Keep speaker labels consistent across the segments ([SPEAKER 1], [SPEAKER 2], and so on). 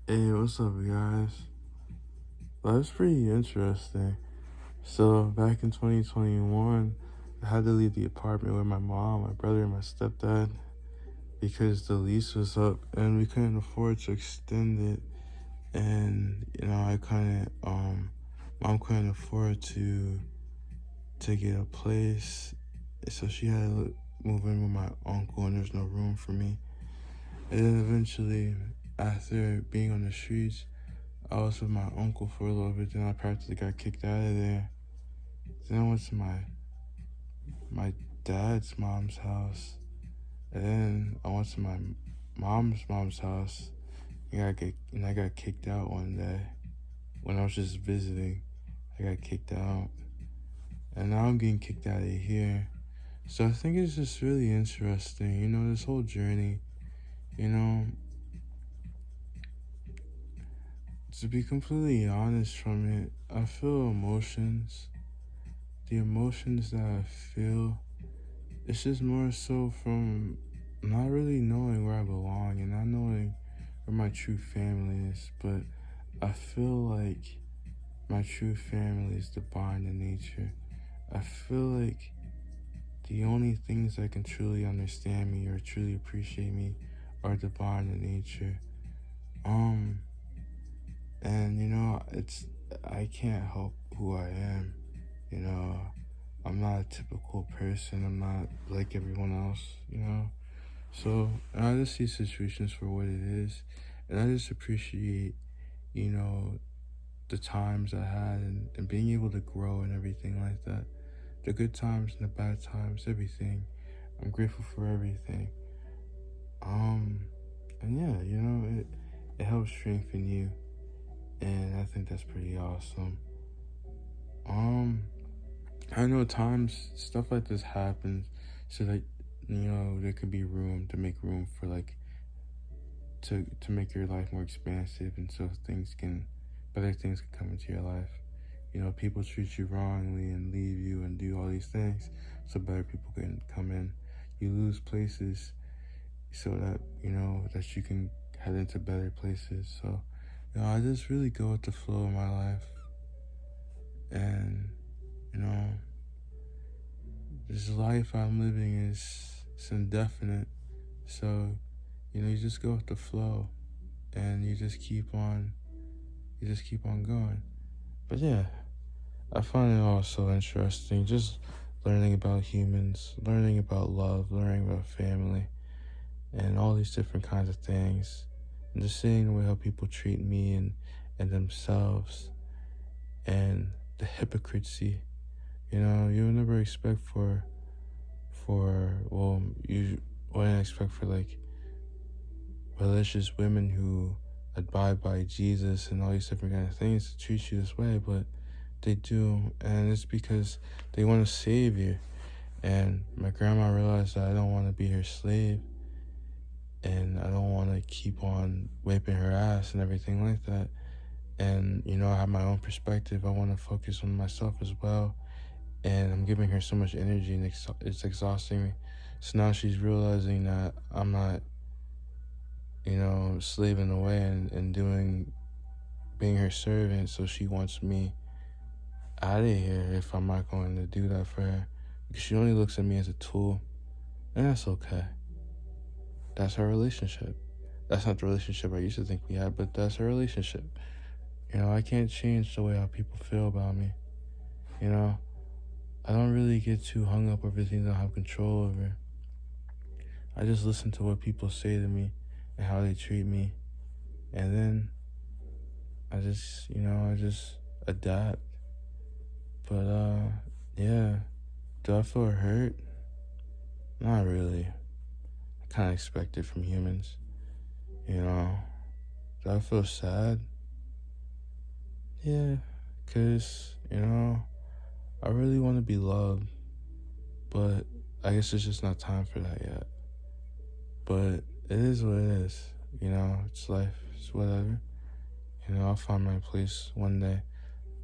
[SPEAKER 1] Hey, what's up, guys? That's pretty interesting. So, back in 2021, I had to leave the apartment with my mom, my brother, and my stepdad because the lease was up and we couldn't afford to extend it. And, I couldn't, mom couldn't afford to get a place. So, she had to move in with my uncle, and there's no room for me. And then eventually, after being on the streets, I was with my uncle for a little bit, then I practically got kicked out of there. Then I went to my dad's mom's house, and then I went to my mom's house, and I got kicked out one day when I was just visiting. I got kicked out, and now I'm getting kicked out of here. So I think it's just really interesting, this whole journey. You know, to be completely honest from it, I feel emotions. The emotions that I feel, it's just more so from not really knowing where I belong and not knowing where my true family is. But I feel like my true family is divine in nature. I feel like the only things that can truly understand me or truly appreciate me are divine in nature. Um, and it's I can't help who I am. You know, I'm not a typical person. I'm not like everyone else. So I just see situations for what it is, and I just appreciate, you know, the times I had and being able to grow and everything like that. The good times and the bad times, everything. I'm grateful for everything. Um, and yeah, it helps strengthen you, and I think that's pretty awesome. Um, I know times stuff like this happens, so that there could be room to make room for like to make your life more expansive, and so better things can come into your life. People treat you wrongly and leave you and do all these things, so better people can come in. You lose places so that that you can head into better places. So I just really go with the flow of my life, and you know this life I'm living is it's indefinite. So you just go with the flow, and you just keep on going. But yeah, I find it all so interesting. Just learning about humans, learning about love, learning about family, and all these different kinds of things. And just seeing the way how people treat me and themselves, and the hypocrisy. You would never expect you wouldn't expect for like religious women who abide by Jesus and all these different kind of things to treat you this way, but they do, and it's because they want to save you. And my grandma realized that I don't want to be her slave, and I don't want to keep on whipping her ass and everything like that. And I have my own perspective. I want to focus on myself as well, and I'm giving her so much energy, and it's exhausting me. So now she's realizing that I'm not slaving away and being her servant. So she wants me out of here if I'm not going to do that for her, because she only looks at me as a tool, and that's okay. That's her relationship. That's not the relationship I used to think we had, but that's her relationship. I can't change the way how people feel about me. You know, I don't really get too hung up over things I don't have control over. I just listen to what people say to me and how they treat me, and then I just adapt. But yeah, do I feel hurt? Not really. I kind of expect it from humans. You know, do I feel sad? Yeah, cause I really want to be loved, but I guess it's just not time for that yet. But it is what it is. It's life. It's whatever. I'll find my place one day.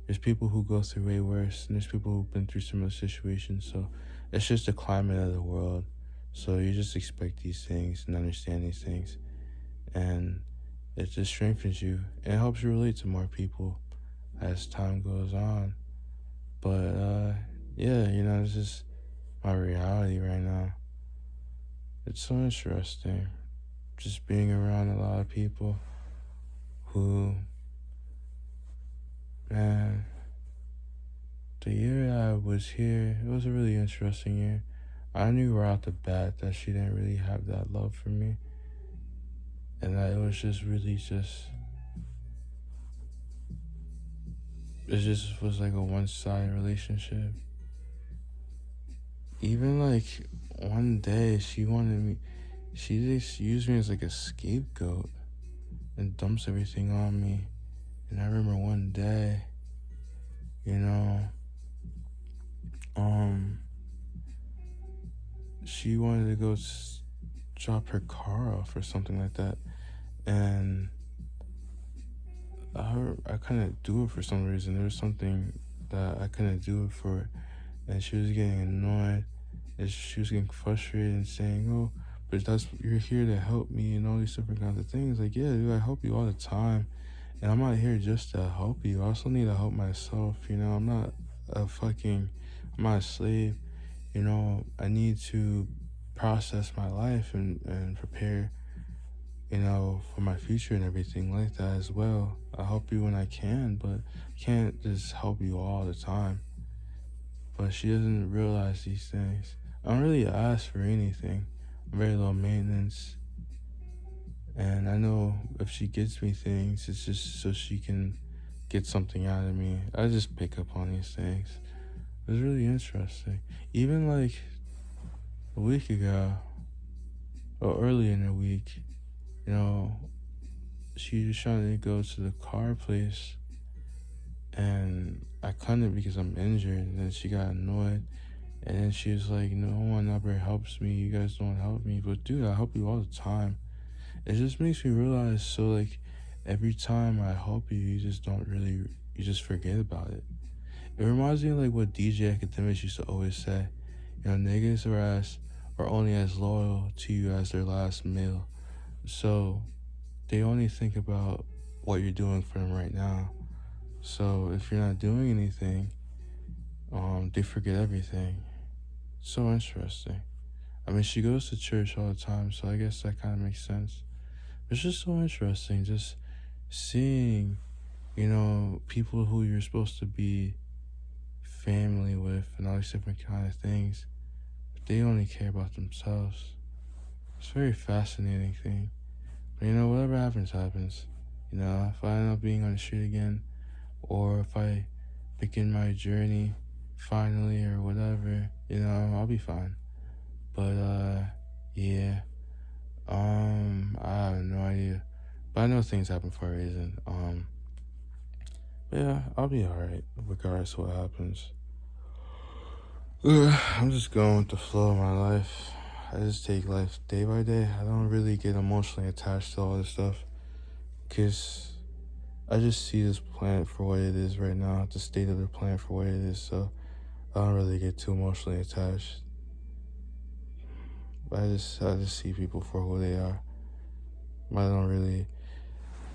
[SPEAKER 1] There's people who go through way worse, and there's people who've been through similar situations. So it's just the climate of the world. So you just expect these things and understand these things, and it just strengthens you. It helps you relate to more people as time goes on. But yeah, it's just my reality right now. It's so interesting just being around a lot of people who, man, the year I was here, it was a really interesting year. I knew right off the bat that she didn't really have that love for me, and that it was just really it just was like a one-sided relationship. Even like one day she just used me as like a scapegoat and dumps everything on me. And I remember one day, she wanted to go drop her car off or something like that, and I couldn't do it for some reason. There was something that I couldn't do it for, and she was getting annoyed, and she was getting frustrated and saying, "Oh, but you're here to help me," and all these different kinds of things. Like, yeah, dude, I help you all the time, and I'm not here just to help you. I also need to help myself. I'm not I'm not a slave. I need to process my life and prepare, for my future and everything like that as well. I help you when I can, but I can't just help you all the time. But she doesn't realize these things. I don't really ask for anything. I'm very low maintenance. And I know if she gets me things, it's just so she can get something out of me. I just pick up on these things. It was really interesting. Even like a week ago, or early in the week, she was trying to go to the car place, and I couldn't because I'm injured. And then she got annoyed, and then she was like, "No one ever helps me. You guys don't help me." But dude, I help you all the time. It just makes me realize, so like every time I help you, you just forget about it. It reminds me of like what DJ Academics used to always say, niggas are only as loyal to you as their last meal. So they only think about what you're doing for them right now. So if you're not doing anything, they forget everything. So interesting. I mean, she goes to church all the time, so I guess that kind of makes sense. It's just so interesting, just seeing, people who you're supposed to be family with and all these different kind of things, but they only care about themselves. It's a very fascinating thing. But whatever happens, happens. If I end up being on the street again, or if I begin my journey finally or whatever, I'll be fine. But yeah. I have no idea. But I know things happen for a reason. But yeah, I'll be alright regardless of what happens. I'm just going with the flow of my life. I just take life day by day. I don't really get emotionally attached to all this stuff, because I just see this planet for what it is right now, the state of the planet for what it is, so I don't really get too emotionally attached. I just see people for who they are.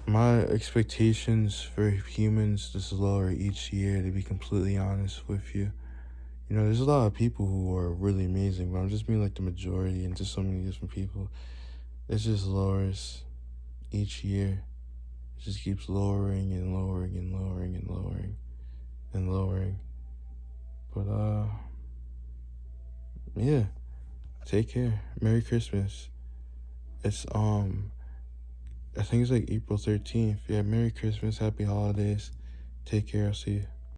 [SPEAKER 1] My expectations for humans just lower each year, to be completely honest with you. There's a lot of people who are really amazing, but I'm just being like the majority, and just so many different people. It just lowers each year. It just keeps lowering and lowering and lowering and lowering and lowering. But yeah. Take care. Merry Christmas. It's I think it's like April 13th. Yeah, Merry Christmas, Happy Holidays. Take care, I'll see you.